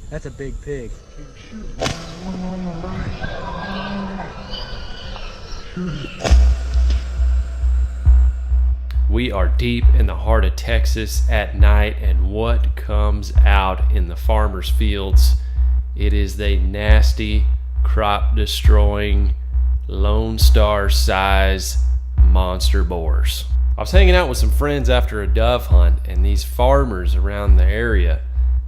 That's a big pig. We are deep in the heart of Texas at night, and what comes out in the farmers' fields? It is the nasty, crop-destroying, Lone Star size monster boars. I was hanging out with some friends after a dove hunt, and these farmers around the area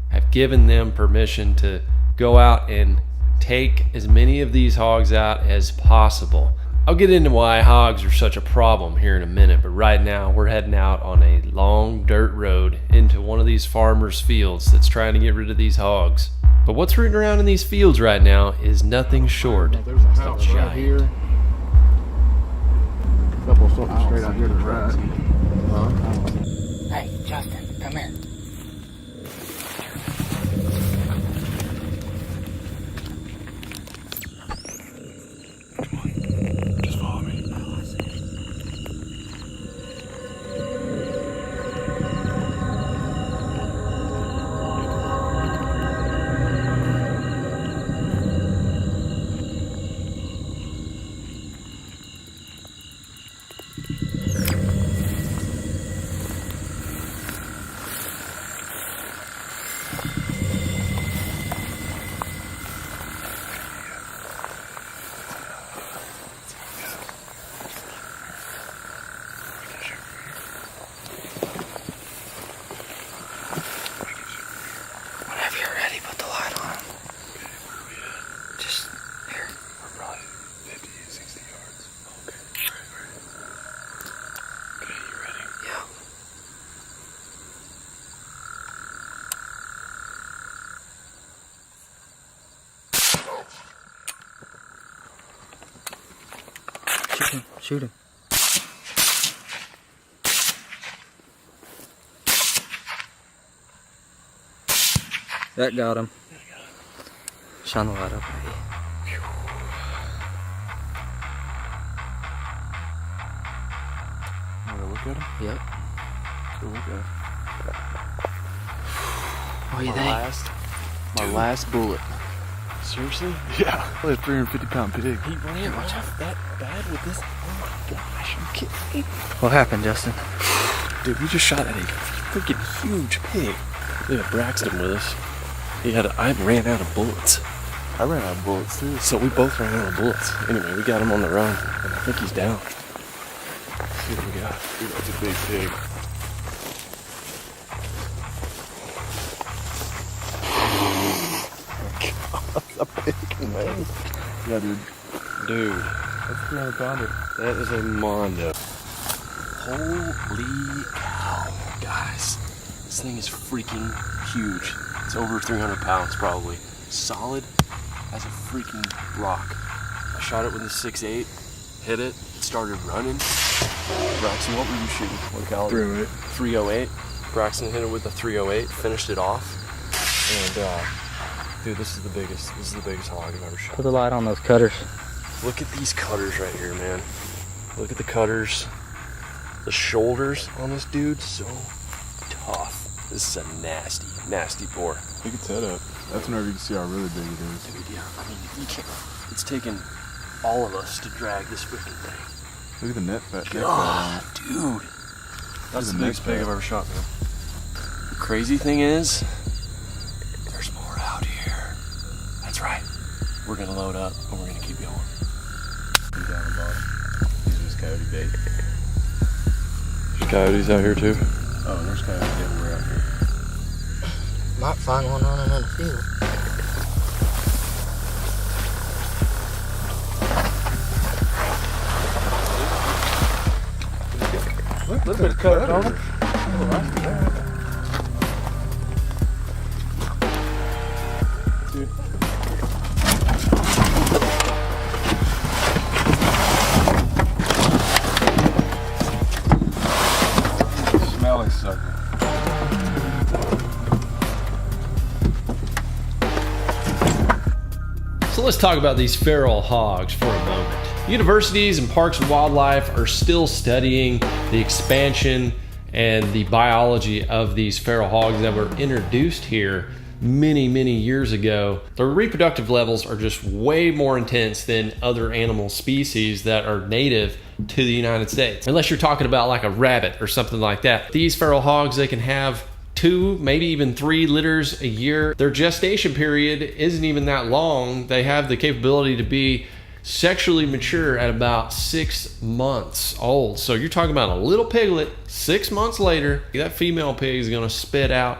have given them permission to go out and take as many of these hogs out as possible. I'll get into why hogs are such a problem here in a minute, but right now we're heading out on a long dirt road into one of these farmers' fields that's trying to get rid of these hogs. But what's rooting around in these fields right now is nothing short of giant. Here. A couple of something straight out here to the right. Hey, Justin, come here. Just follow me. Whenever you're ready, put the light on. Okay, where are we at? Just here. We're probably 50, 60 yards. Okay, right. Okay, you ready? Yeah. Shoot him. Shoot him. That got him. Shine the light up. You wanna look at him? Yep. Go look at him. What do you think? My last bullet. Seriously? Yeah. Like a 350-pound pig. He ran off that bad with this? Oh my gosh, you kidding me? What happened, Justin? Dude, we just shot at a freaking huge pig. We had Braxton with us. I ran out of bullets. I ran out of bullets too. So we both ran out of bullets. Anyway, we got him on the run, and I think he's down. Let's see what we got. Dude, that's a big pig. A pig, man. Yeah, dude. Dude, That's 300 pounder. that is a mondo. Holy cow, guys. This thing is freaking huge. It's over 300 pounds probably. Solid as a freaking rock. I shot it with a 6.8, hit it, started running. Braxton, what were you shooting? What caliber? 308. Braxton hit it with a 308, finished it off. And dude, this is the biggest hog I've ever shot. Put the light on those cutters. Look at these cutters right here, man. Look at the cutters. The shoulders on this dude, so tough. This is a nasty, nasty boar. Look at that up. That's whenever you can see how really big it is. Dude, yeah, I mean, you can't. It's taken all of us to drag this freaking thing. Look at the neck fat on God, it. dude. That's the the biggest neck pig I've fat. ever shot, man. The crazy thing is, there's more out here. That's right. We're gonna load up and we're gonna keep going. He's down the bottom. These are just coyote bait. There's coyotes out here too. Oh, and there's coyotes everywhere out here. Might find one running in the field. Look at the cutters on them. Dude. Smelly sucker. So let's talk about these feral hogs for a moment. Universities and parks and wildlife are still studying the expansion and the biology of these feral hogs that were introduced here many, many years ago, their reproductive levels are just way more intense than other animal species that are native to the United States. Unless you're talking about like a rabbit or something like that. These feral hogs, they can have 2, maybe even 3 litters a year. Their gestation period isn't even that long. They have the capability to be sexually mature at about 6 months old. So you're talking about a little piglet, 6 months later, that female pig is gonna spit out,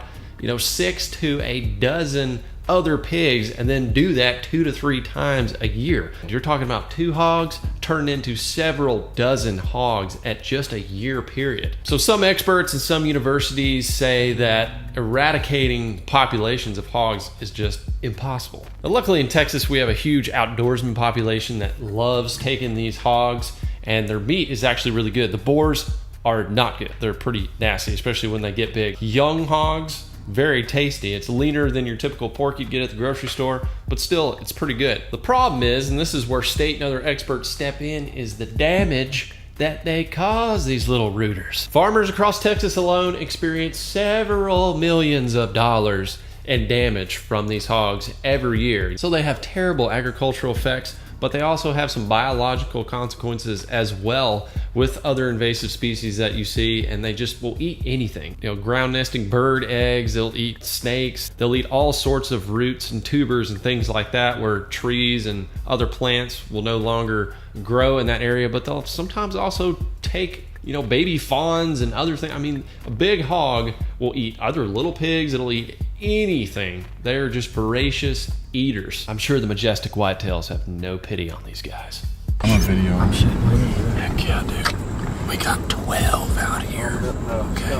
6 to a dozen other pigs, and then do that 2 to 3 times a year. You're talking about 2 hogs turned into several dozen hogs at just a year period. So some experts and some universities say that eradicating populations of hogs is just impossible. Now, luckily in Texas, we have a huge outdoorsman population that loves taking these hogs, and their meat is actually really good. The boars are not good. They're pretty nasty, especially when they get big. Young hogs, very tasty. It's leaner than your typical pork you'd get at the grocery store, but still, it's pretty good. The problem is, and this is where state and other experts step in, is the damage that they cause these little rooters. Farmers across Texas alone experience several millions of dollars in damage from these hogs every year. So they have terrible agricultural effects, but they also have some biological consequences as well with other invasive species that you see, and they just will eat anything. Ground nesting bird eggs, they'll eat snakes, they'll eat all sorts of roots and tubers and things like that, where trees and other plants will no longer grow in that area, but they'll sometimes also take baby fawns and other things. I mean, a big hog will eat other little pigs, it'll eat anything. They're just voracious eaters. I'm sure the majestic whitetails have no pity on these guys. I'm on video. Heck yeah, dude. We got 12 out here. Okay.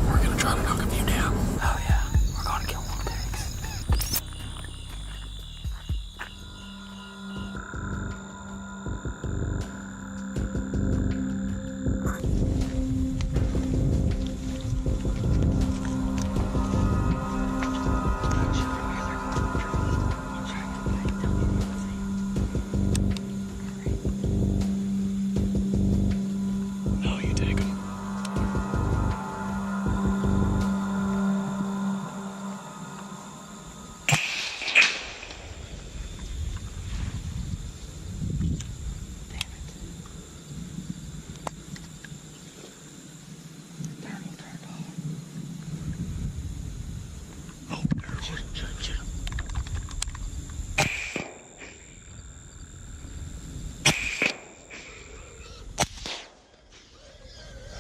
We're gonna try to knock a few down. Oh yeah. We're gonna kill more pigs.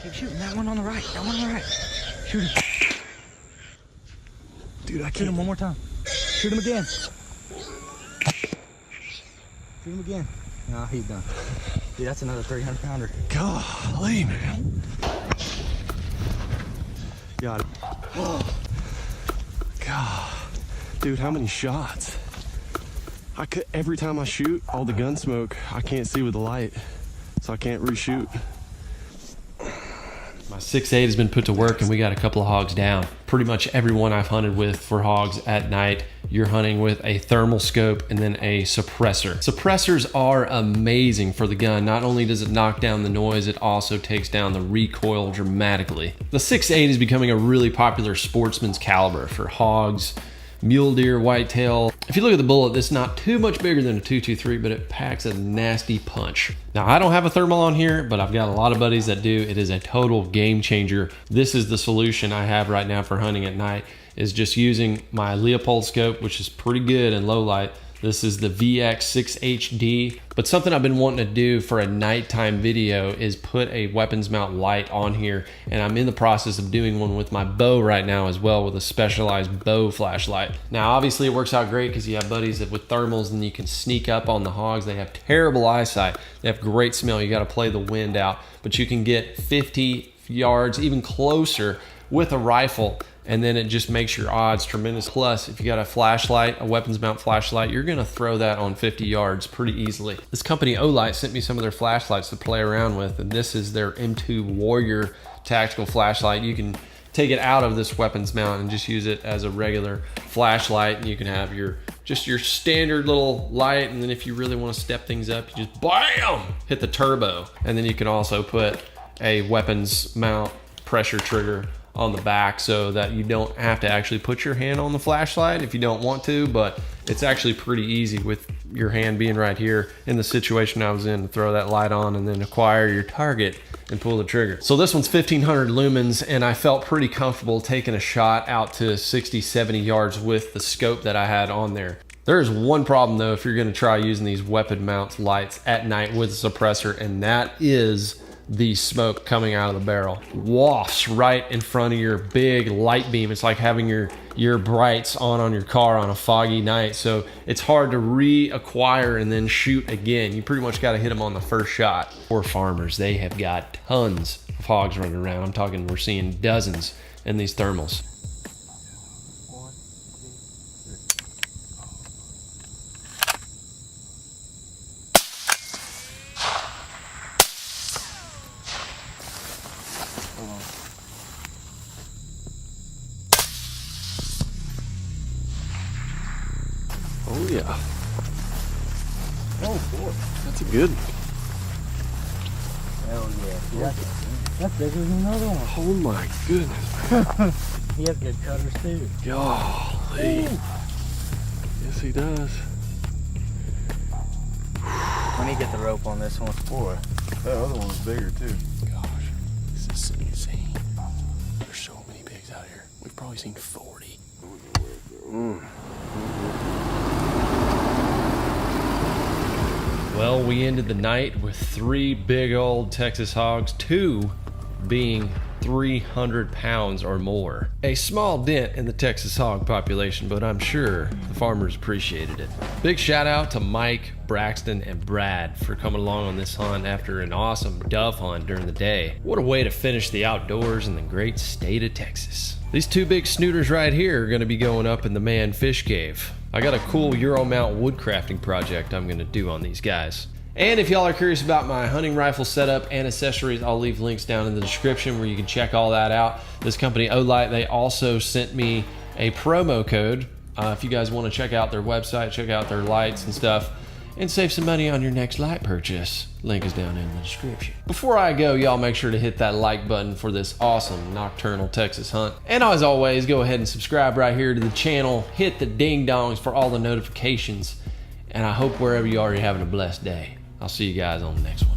Keep shooting. That one on the right. That one on the right. Shoot him. Dude, I Shoot can't. him one more time. Shoot him again. Shoot him again. No, he's done. Dude, that's another 300 pounder. Golly, man. Got it. Oh. God. Dude, how many shots? Every time I shoot, all the gun smoke, I can't see with the light, so I can't reshoot. My 6.8 has been put to work, and we got a couple of hogs down. Pretty much everyone I've hunted with for hogs at night, you're hunting with a thermal scope and then a suppressor. Suppressors are amazing for the gun. Not only does it knock down the noise, it also takes down the recoil dramatically. The 6.8 is becoming a really popular sportsman's caliber for hogs, mule deer, whitetail. If you look at the bullet, it's not too much bigger than a .223, but it packs a nasty punch. Now, I don't have a thermal on here, but I've got a lot of buddies that do. It is a total game changer. This is the solution I have right now for hunting at night, is just using my Leopold scope, which is pretty good in low light. This is the VX6HD, but something I've been wanting to do for a nighttime video is put a weapons mount light on here, and I'm in the process of doing one with my bow right now as well, with a specialized bow flashlight. Now, obviously it works out great because you have buddies that with thermals and you can sneak up on the hogs. They have terrible eyesight. They have great smell. You got to play the wind out, but you can get 50 yards, even closer with a rifle, and then it just makes your odds tremendous. Plus, if you got a flashlight, a weapons mount flashlight, you're gonna throw that on 50 yards pretty easily. This company, Olight, sent me some of their flashlights to play around with, and this is their M2 Warrior tactical flashlight. You can take it out of this weapons mount and just use it as a regular flashlight, and you can have your standard little light, and then if you really want to step things up, you just BAM! Hit the turbo. And then you can also put a weapons mount pressure trigger on the back so that you don't have to actually put your hand on the flashlight if you don't want to, but it's actually pretty easy with your hand being right here in the situation I was in to throw that light on and then acquire your target and pull the trigger. So this one's 1500 lumens, and I felt pretty comfortable taking a shot out to 60, 70 yards with the scope that I had on there. There is one problem though if you're going to try using these weapon mount lights at night with a suppressor, and that is the smoke coming out of the barrel. Wafts right in front of your big light beam. It's like having your brights on your car on a foggy night, so it's hard to reacquire and then shoot again. You pretty much got to hit them on the first shot. Poor farmers, they have got tons of hogs running around. I'm talking, we're seeing dozens in these thermals. Oh yeah. Oh boy, that's a good one. Hell yeah. That's bigger than another one. Oh my goodness. He has good cutters too. Golly. Yes, he does. When you get the rope on this one, boy. That other one's bigger too. Gosh, this is insane. There's so many pigs out here. We've probably seen 40. Well, we ended the night with 3 big old Texas hogs, 2 being 300 pounds or more. A small dent in the Texas hog population, but I'm sure the farmers appreciated it. Big shout out to Mike, Braxton, and Brad for coming along on this hunt after an awesome dove hunt during the day. What a way to finish the outdoors in the great state of Texas. These 2 big snooters right here are going to be going up in the man fish cave. I got a cool Euro mount woodcrafting project I'm going to do on these guys. And if y'all are curious about my hunting rifle setup and accessories, I'll leave links down in the description where you can check all that out. This company, Olight, they also sent me a promo code. If you guys want to check out their website, check out their lights and stuff, and save some money on your next light purchase. Link is down in the description. Before I go, y'all make sure to hit that like button for this awesome nocturnal Texas hunt. And as always, go ahead and subscribe right here to the channel. Hit the ding dongs for all the notifications. And I hope wherever you are, you're having a blessed day. I'll see you guys on the next one.